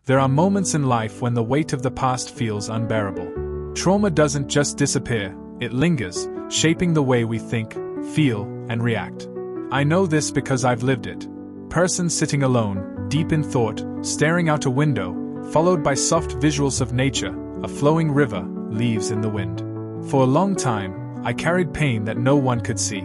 There are moments in life when the weight of the past feels unbearable. Trauma doesn't just disappear, it lingers, shaping the way we think, feel, and react. I know this because I've lived it. Person sitting alone, deep in thought, staring out a window, followed by soft visuals of nature, a flowing river, leaves in the wind. For a long time, I carried pain that no one could see.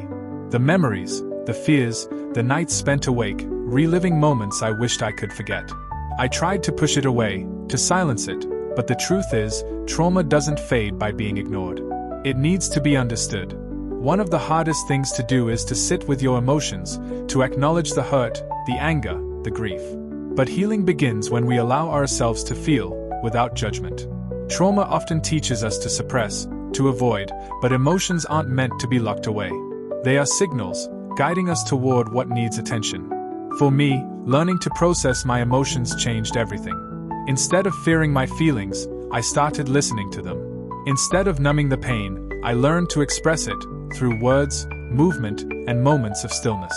The memories, the fears, the nights spent awake, reliving moments I wished I could forget. I tried to push it away, to silence it, but the truth is, trauma doesn't fade by being ignored. It needs to be understood. One of the hardest things to do is to sit with your emotions, to acknowledge the hurt, the anger, the grief. But healing begins when we allow ourselves to feel, without judgment. Trauma often teaches us to suppress, to avoid, but emotions aren't meant to be locked away. They are signals, guiding us toward what needs attention. For me, learning to process my emotions changed everything. Instead of fearing my feelings, I started listening to them. Instead of numbing the pain, I learned to express it, through words, movement, and moments of stillness.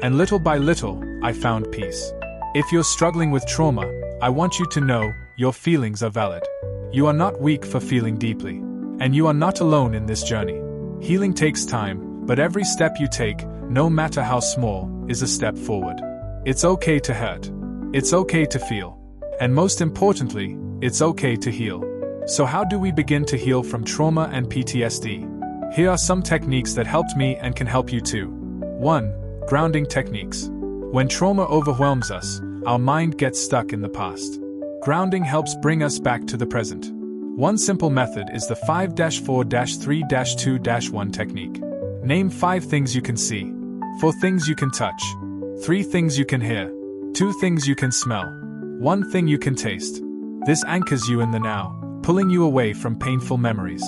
And little by little, I found peace. If you're struggling with trauma, I want you to know, your feelings are valid. You are not weak for feeling deeply. And you are not alone in this journey. Healing takes time, but every step you take, no matter how small, is a step forward. It's okay to hurt. It's okay to feel. And most importantly, it's okay to heal. So how do we begin to heal from trauma and PTSD? Here are some techniques that helped me and can help you too. 1. Grounding techniques. When trauma overwhelms us, our mind gets stuck in the past. Grounding helps bring us back to the present. One simple method is the 5-4-3-2-1 technique. Name 5 things you can see, 4 things you can touch, 3 things you can hear, 2 things you can smell, 1 thing you can taste. This anchors you in the now, pulling you away from painful memories.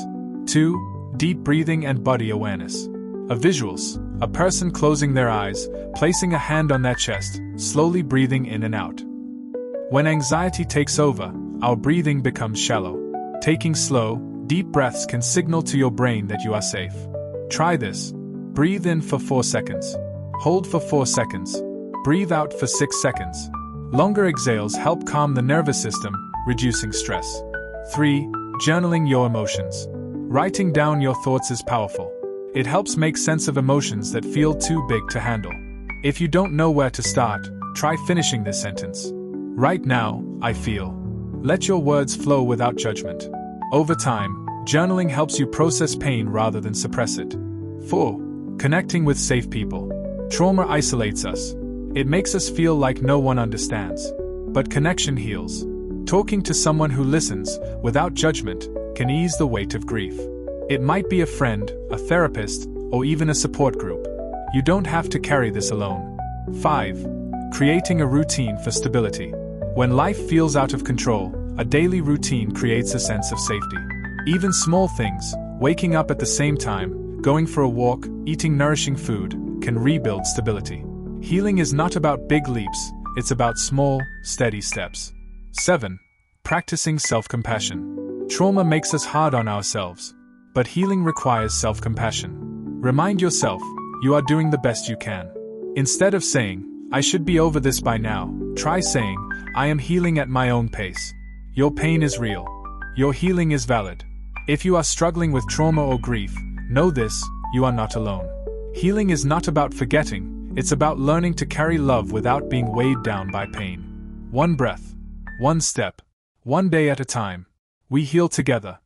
2. Deep breathing and body awareness. Visuals, a person closing their eyes, placing a hand on their chest, slowly breathing in and out. When anxiety takes over, our breathing becomes shallow. Taking slow, deep breaths can signal to your brain that you are safe. Try this. Breathe in for 4 seconds. Hold for 4 seconds. Breathe out for 6 seconds. Longer exhales help calm the nervous system, reducing stress. 3. Journaling your emotions. Writing down your thoughts is powerful. It helps make sense of emotions that feel too big to handle. If you don't know where to start, try finishing this sentence. Right now, I feel. Let your words flow without judgment. Over time, journaling helps you process pain rather than suppress it. 4. Connecting with safe people. Trauma isolates us. It makes us feel like no one understands. But connection heals. Talking to someone who listens, without judgment, can ease the weight of grief. It might be a friend, a therapist, or even a support group. You don't have to carry this alone. 5. Creating a routine for stability. When life feels out of control, a daily routine creates a sense of safety. Even small things, waking up at the same time, going for a walk, eating nourishing food, can rebuild stability. Healing is not about big leaps, it's about small, steady steps. 7. Practicing self-compassion. Trauma makes us hard on ourselves, but healing requires self-compassion. Remind yourself, you are doing the best you can. Instead of saying, I should be over this by now, try saying, I am healing at my own pace. Your pain is real. Your healing is valid. If you are struggling with trauma or grief, know this, you are not alone. Healing is not about forgetting, it's about learning to carry love without being weighed down by pain. One breath, one step, one day at a time. We heal together.